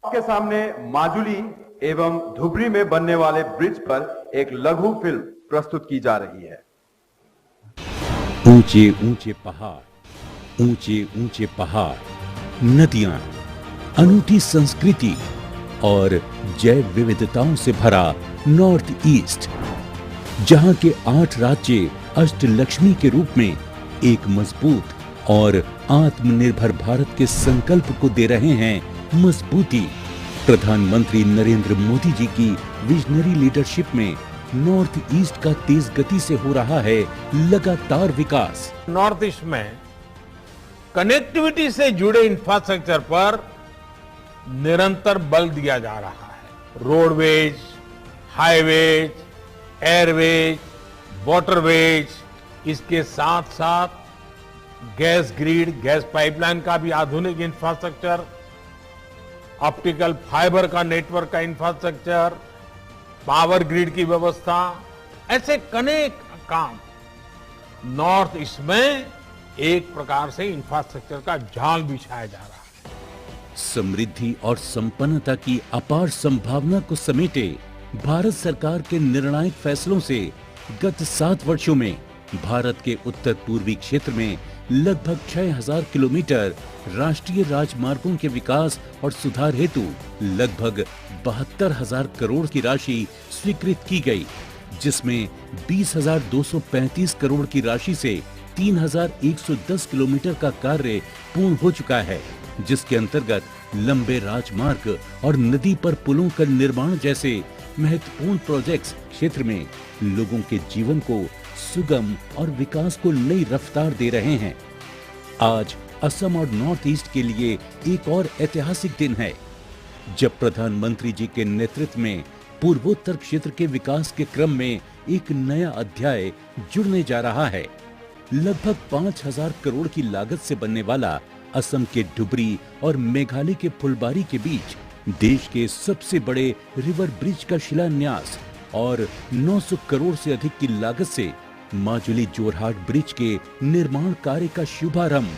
आपके सामने माजुली एवं धुबरी में बनने वाले ब्रिज पर एक लघु फिल्म प्रस्तुत की जा रही है। ऊंचे ऊंचे पहाड़, नदियां, अनूठी संस्कृति और जैव विविधताओं से भरा नॉर्थ ईस्ट, जहां के 8 राज्य अष्टलक्ष्मी के रूप में एक मजबूत और आत्मनिर्भर भारत के संकल्प को दे रहे हैं मजबूती। प्रधानमंत्री नरेंद्र मोदी जी की विजनरी लीडरशिप में नॉर्थ ईस्ट का तेज गति से हो रहा है लगातार विकास। नॉर्थ ईस्ट में कनेक्टिविटी से जुड़े इंफ्रास्ट्रक्चर पर निरंतर बल दिया जा रहा है। रोडवेज, हाईवेज, एयरवेज, वाटरवेज, इसके साथ साथ गैस ग्रिड, गैस पाइपलाइन का भी आधुनिक इंफ्रास्ट्रक्चर, ऑप्टिकल फाइबर का नेटवर्क का इंफ्रास्ट्रक्चर, पावर ग्रिड की व्यवस्था, ऐसे अनेक काम नॉर्थ ईस्ट में एक प्रकार से इंफ्रास्ट्रक्चर का जाल बिछाया जा रहा है। समृद्धि और संपन्नता की अपार संभावना को समेटे भारत सरकार के निर्णायक फैसलों से गत 7 वर्षों में भारत के उत्तर पूर्वी क्षेत्र में लगभग 6000 किलोमीटर राष्ट्रीय राजमार्गों के विकास और सुधार हेतु लगभग 72,000 करोड़ की राशि स्वीकृत की गई, जिसमें 20,235 करोड़ की राशि से 3,110 किलोमीटर का कार्य पूर्ण हो चुका है, जिसके अंतर्गत लंबे राजमार्ग और नदी पर पुलों का निर्माण जैसे महत्वपूर्ण प्रोजेक्ट्स क्षेत्र में लोगों के जीवन को सुगम और विकास को नई रफ्तार दे रहे हैं। आज असम और नॉर्थ ईस्ट के लिए एक और ऐतिहासिक दिन है, जब प्रधानमंत्री जी के नेतृत्व में पूर्वोत्तर क्षेत्र के विकास के क्रम में एक नया अध्याय जुड़ने जा रहा है। लगभग 5,000 करोड़ की लागत से बनने वाला असम के धुबरी और मेघालय के फुलबारी के बीच देश के सबसे बड़े रिवर ब्रिज का शिलान्यास और 900 करोड़ से अधिक की लागत से माजुली जोरहाट ब्रिज के निर्माण कार्य का शुभारंभ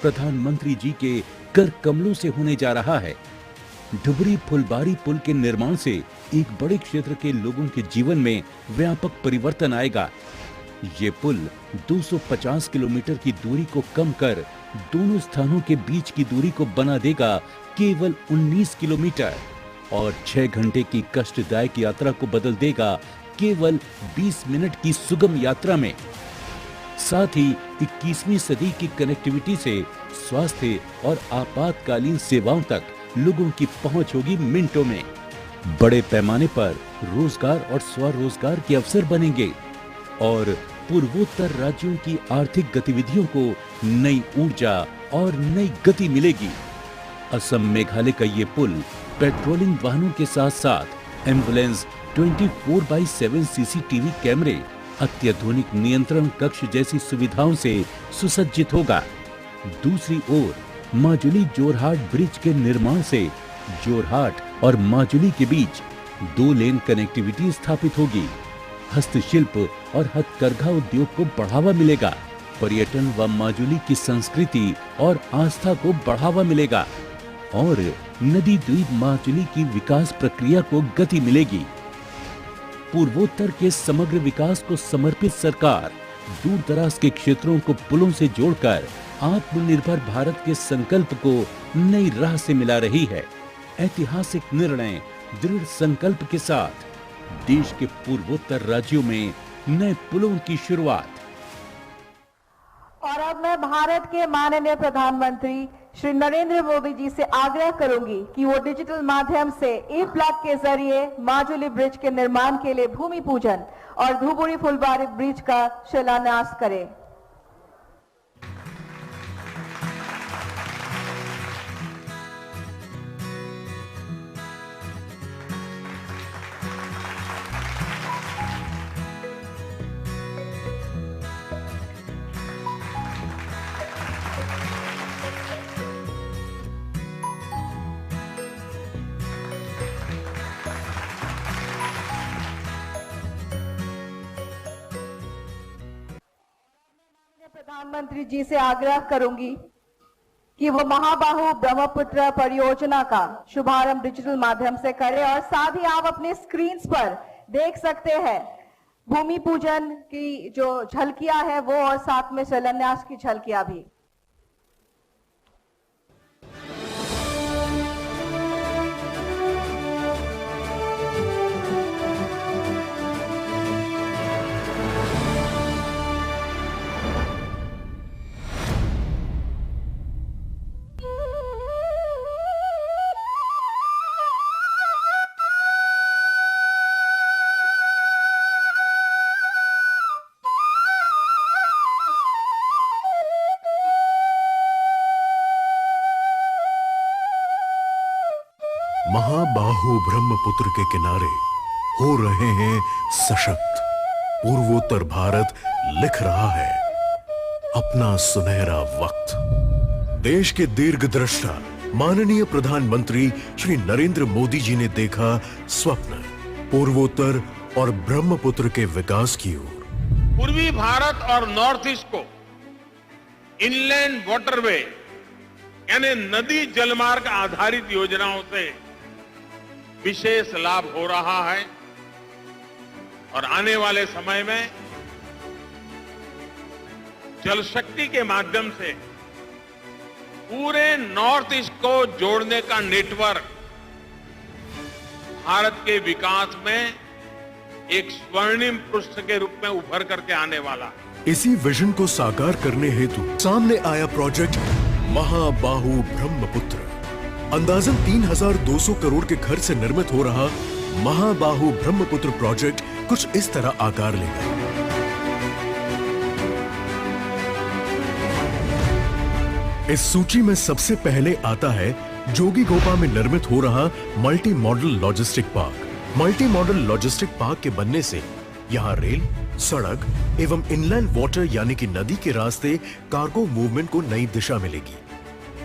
प्रधानमंत्री जी के कर कमलों से होने जा रहा है। धुबरी फुलबारी पुल के निर्माण से एक बड़े क्षेत्र के लोगों के जीवन में व्यापक परिवर्तन आएगा। ये पुल 250 किलोमीटर की दूरी को कम कर दोनों स्थानों के बीच की दूरी को बना देगा केवल 19 किलोमीटर और 6 घंटे की कष्टदायक यात्रा को बदल देगा केवल 20 मिनट की सुगम यात्रा में। साथ ही 21वीं सदी की कनेक्टिविटी से स्वास्थ्य और आपातकालीन सेवाओं तक लोगों की पहुंच होगी मिनटों में। बड़े पैमाने पर रोजगार और स्वरोजगार के अवसर बनेंगे और पूर्वोत्तर राज्यों की आर्थिक गतिविधियों को नई ऊर्जा और नई गति मिलेगी। असम मेघालय का ये पुल पेट्रोलिंग वाहनों के साथ साथ एम्बुलेंस, 24/7 सीसीटीवी कैमरे, अत्याधुनिक नियंत्रण कक्ष जैसी सुविधाओं से सुसज्जित होगा। दूसरी ओर माजुली जोरहाट ब्रिज के निर्माण से जोरहाट और माजुली के बीच 2 लेन कनेक्टिविटी स्थापित होगी। हस्तशिल्प और हथकरघा उद्योग को बढ़ावा मिलेगा। पर्यटन व माजुली की संस्कृति और आस्था को बढ़ावा मिलेगा और नदी द्वीप माजुली की विकास प्रक्रिया को गति मिलेगी। पूर्वोत्तर के समग्र विकास को समर्पित सरकार दूर दराज के क्षेत्रों को पुलों से जोड़कर आत्मनिर्भर भारत के संकल्प को नई राह से मिला रही है। ऐतिहासिक निर्णय, दृढ़ संकल्प के साथ देश के पूर्वोत्तर राज्यों में नए पुलों की शुरुआत। और अब मैं भारत के माननीय प्रधानमंत्री श्री नरेंद्र मोदी जी से आग्रह करूंगी कि वो डिजिटल माध्यम से ई-प्लग के जरिए माजुली ब्रिज के निर्माण के लिए भूमि पूजन और धुबरी फुलबारी ब्रिज का शिलान्यास करें। प्रधानमंत्री जी से आग्रह करूंगी कि वो महाबाहु ब्रह्मपुत्र परियोजना का शुभारंभ डिजिटल माध्यम से करें। और साथ ही आप अपने स्क्रीन्स पर देख सकते हैं भूमि पूजन की जो झलकियां है वो, और साथ में शिलान्यास की झलकियां भी। महाबाहु ब्रह्मपुत्र के किनारे हो रहे हैं सशक्त। पूर्वोत्तर भारत लिख रहा है अपना सुनहरा वक्त। देश के दीर्घदृष्टा माननीय प्रधानमंत्री श्री नरेंद्र मोदी जी ने देखा स्वप्न पूर्वोत्तर और ब्रह्मपुत्र के विकास की ओर। पूर्वी भारत और नॉर्थ ईस्ट को इनलैंड वाटरवे यानी नदी जलमार्ग आधारित योजनाओं से विशेष लाभ हो रहा है और आने वाले समय में जल शक्ति के माध्यम से पूरे नॉर्थ ईस्ट को जोड़ने का नेटवर्क भारत के विकास में एक स्वर्णिम पृष्ठ के रूप में उभर करके आने वाला है। इसी विजन को साकार करने हेतु सामने आया प्रोजेक्ट महाबाहु ब्रह्मपुत्र। अंदाजन 3200 करोड़ के खर्च से निर्मित हो रहा महाबाहु ब्रह्मपुत्र प्रोजेक्ट कुछ इस तरह आकार लेगा। इस सूची में सबसे पहले आता है जोगीघोपा में निर्मित हो रहा multi modal logistic park. Multi modal logistic park के बनने से यहाँ रेल, सड़क एवं इनलैंड वाटर यानी कि नदी के रास्ते कार्गो मूवमेंट को नई दिशा मिलेगी।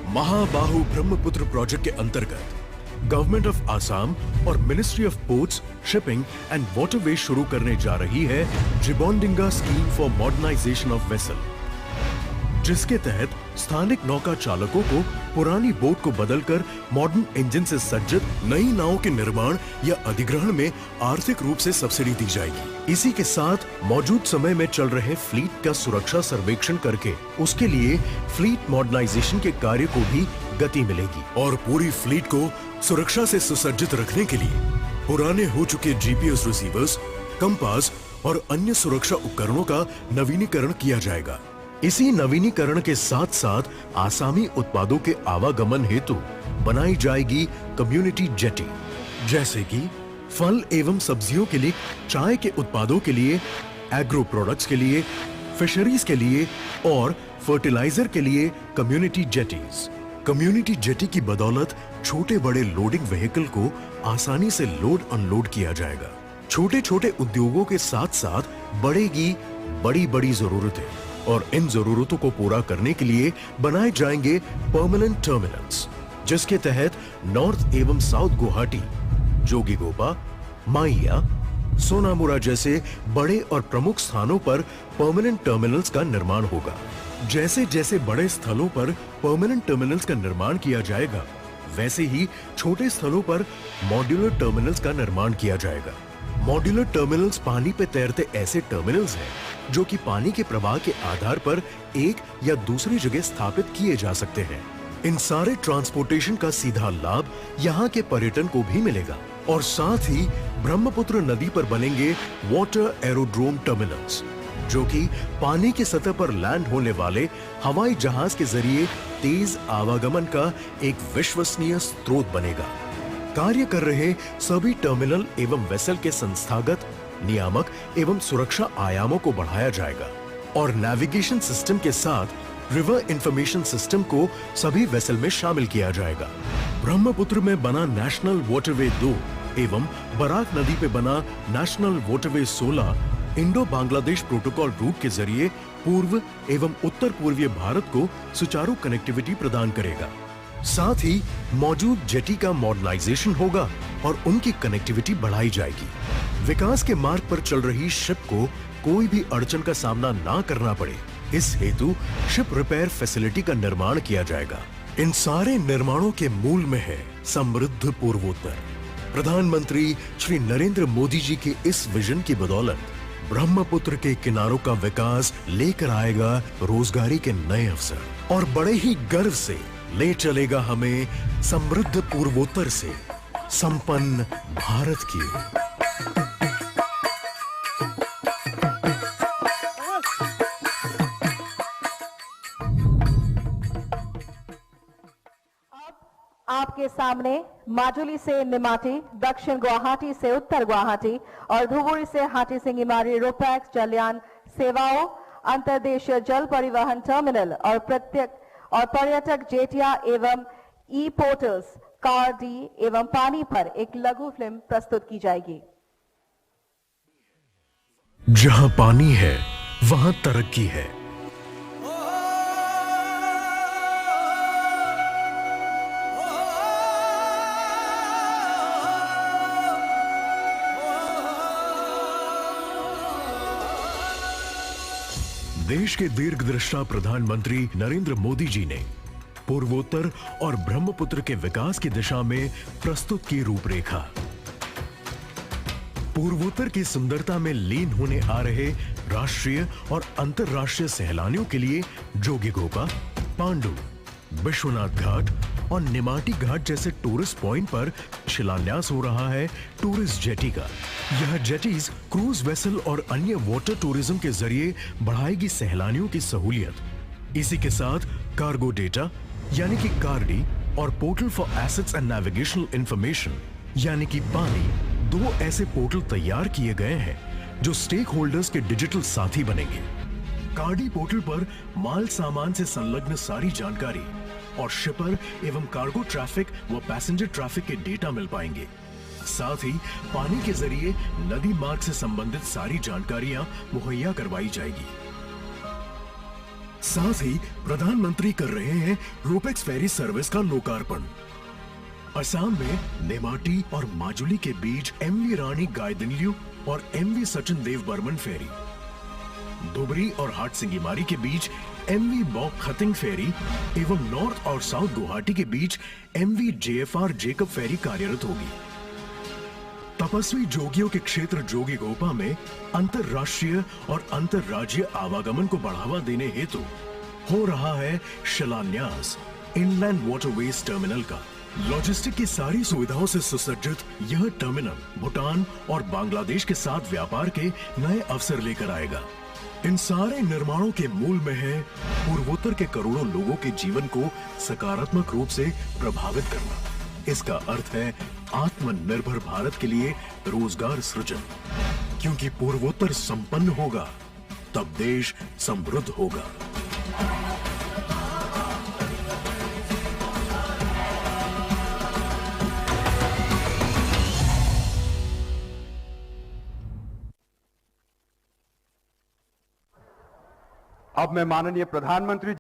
महाबाहु ब्रह्मपुत्र प्रोजेक्ट के अंतर्गत गवर्नमेंट ऑफ आसाम और ministry of ports, shipping and waterway शुरू करने जा रही है Jibondinga scheme for modernisation of vessel, जिसके तहत स्थानिक नौका चालकों को पुरानी बोट को बदलकर मॉडर्न इंजन से सज्जित नई नावों के निर्माण या अधिग्रहण में आर्थिक रूप से सब्सिडी दी जाएगी। इसी के साथ मौजूद समय में चल रहे फ्लीट का सुरक्षा सर्वेक्षण करके उसके लिए फ्लीट मॉडर्नाइजेशन के कार्य को भी गति मिलेगी और पूरी फ्लीट को सुरक्षा से सुसज्जित रखने के लिए पुराने हो चुके जीपीएस रिसीवर्स, कंपास और अन्य सुरक्षा उपकरणों का नवीनीकरण किया जाएगा। इसी नवीनीकरण के साथ साथ आसामी उत्पादों के आवागमन हेतु बनाई जाएगी कम्युनिटी जेटी, जैसे कि फल एवं सब्जियों के लिए, चाय के उत्पादों के लिए, एग्रो प्रोडक्ट्स के लिए, फिशरीज के लिए और फर्टिलाइजर के लिए कम्युनिटी जेटीज। कम्युनिटी जेटी की बदौलत छोटे बड़े लोडिंग व्हीकल को आसानी से लोड अनलोड किया जाएगा। छोटे छोटे उद्योगों के साथ साथ बढ़ेगी बड़ी बड़ी जरूरतें और इन जरूरतों को पूरा करने के लिए बनाए जाएंगे परमानेंट टर्मिनल्स, जिसके तहत नॉर्थ एवं साउथ गुवाहाटी, जोगीघोपा, माइया, सोनामुरा जैसे बड़े और प्रमुख स्थानों पर परमानेंट टर्मिनल्स का निर्माण होगा। जैसे जैसे बड़े स्थलों पर परमानेंट टर्मिनल्स का निर्माण किया जाएगा, वैसे ही छोटे स्थलों पर मॉड्यूलर टर्मिनल्स का निर्माण किया जाएगा। मॉड्यूलर टर्मिनल्स पानी पे तैरते ऐसे टर्मिनल्स हैं जो कि पानी के प्रवाह के आधार पर एक या दूसरी जगह स्थापित किए जा सकते हैं। इन सारे ट्रांसपोर्टेशन का सीधा लाभ यहाँ के पर्यटन को भी मिलेगा और साथ ही ब्रह्मपुत्र नदी पर बनेंगे वाटर एरोड्रोम टर्मिनल्स, जो कि पानी की सतह पर लैंड होने वाले हवाई जहाज के जरिए तेज आवागमन का एक विश्वसनीय स्रोत बनेगा। कार्य कर रहे सभी टर्मिनल एवं वेसल के संस्थागत, नियामक एवं सुरक्षा आयामों को बढ़ाया जाएगा और नेविगेशन सिस्टम के साथ रिवर इंफॉर्मेशन सिस्टम को सभी वेसल में शामिल किया जाएगा। ब्रह्मपुत्र में बना नेशनल वाटरवे 2 एवं बराक नदी पे बना national waterway 16 Indo Bangladesh protocol root के जरिए पूर्व एवं उत्तर पूर्वीय भारत को सुचारू कनेक्टिविटी प्रदान करेगा। साथ ही मौजूद जेटी का मॉडर्नाइजेशन होगा और उनकी कनेक्टिविटी बढ़ाई जाएगी। विकास के मार्ग पर चल रही शिप को कोई भी अड़चन का सामना ना करना पड़े, इस हेतु शिप रिपेयर फैसिलिटी का निर्माण किया जाएगा। इन सारे निर्माणों के मूल में है समृद्ध पूर्वोत्तर। प्रधानमंत्री श्री नरेंद्र मोदी जी के इस विजन की बदौलत ब्रह्मपुत्र के किनारों का विकास लेकर आएगा रोजगारी के नए अवसर और बड़े ही गर्व से ले चलेगा हमें समृद्ध पूर्वोत्तर से संपन्न भारत की ओर। आपके सामने माजुली से निमाती, दक्षिण गुवाहाटी से उत्तर गुवाहाटी और धुबुरी से हाटी सिंगीमारी रोपैक्स जलयान सेवाओं, अंतर्देशीय जल परिवहन टर्मिनल और पर्यटक जेटिया एवं ई पोर्टल्स, कार डी एवं पानी पर एक लघु फिल्म प्रस्तुत की जाएगी। जहां पानी है वहां तरक्की है। देश के दीर्घदृष्टा प्रधानमंत्री नरेंद्र मोदी जी ने पूर्वोत्तर और ब्रह्मपुत्र के विकास की दिशा में प्रस्तुत की रूपरेखा। पूर्वोत्तर की सुंदरता में लीन होने आ रहे राष्ट्रीय और अंतर्राष्ट्रीय सैलानियों के लिए जोगीघोपा, पांडु, विश्वनाथ घाट और निमाटी घाट जैसे टूरिस्ट पॉइंट पर शिलान्यास हो रहा है टूरिस्ट जेटी का। यह जेटीज क्रूज वेसल और अन्य वाटर टूरिज्म के जरिए बढ़ाएगी सैलानियों की सहूलियत। इसी के साथ कार्गो डेटा यानी कि कार्डी और portal for assets and navigational information यानी कि पानी, दो ऐसे पोर्टल तैयार किए गए हैं जो स्टेक होल्डर्स के डिजिटल साथी बनेंगे। कार्डी पोर्टल पर माल सामान से संलग्न सारी जानकारी और शिपर एवं कार्गो ट्रैफिक व पैसेंजर ट्रैफिक के डेटा मिल पाएंगे। साथ ही पानी के जरिए नदी मार्ग से संबंधित सारी जानकारियां मुहैया करवाई जाएगी। साथ ही प्रधानमंत्री कर रहे हैं रोपेक्स फेरी सर्विस का लोकार्पण। असम में नेमाटी और माजुली के बीच एमवी रानी गायदिनलियू और एमवी सचिन देव बर्मन फेरी, धुबरी और हाट सिंगीमारी के बीच एमवी बॉक खतिंग फेरी एवं नॉर्थ और साउथ गुवाहाटी के बीच एमवी जेएफआर जेकब फेरी कार्यरत होगी। तपस्वी जोगियों के क्षेत्र जोगीघोपा में अंतरराष्ट्रीय और अंतरराज्यीय आवागमन को बढ़ावा देने हेतु हो रहा है शिलान्यास इनलैंड वाटरवेज टर्मिनल का। लॉजिस्टिक की सारी सुविधाओं से सुसज्जित यह टर्मिनल भूटान और बांग्लादेश के साथ व्यापार के नए अवसर लेकर आएगा। इन सारे निर्माणों के मूल में है पूर्वोत्तर के करोड़ों लोगों के जीवन को सकारात्मक रूप से प्रभावित करना। इसका अर्थ है आत्मनिर्भर भारत के लिए रोजगार सृजन, क्योंकि पूर्वोत्तर संपन्न होगा तब देश समृद्ध होगा। अब मैं माननीय प्रधानमंत्री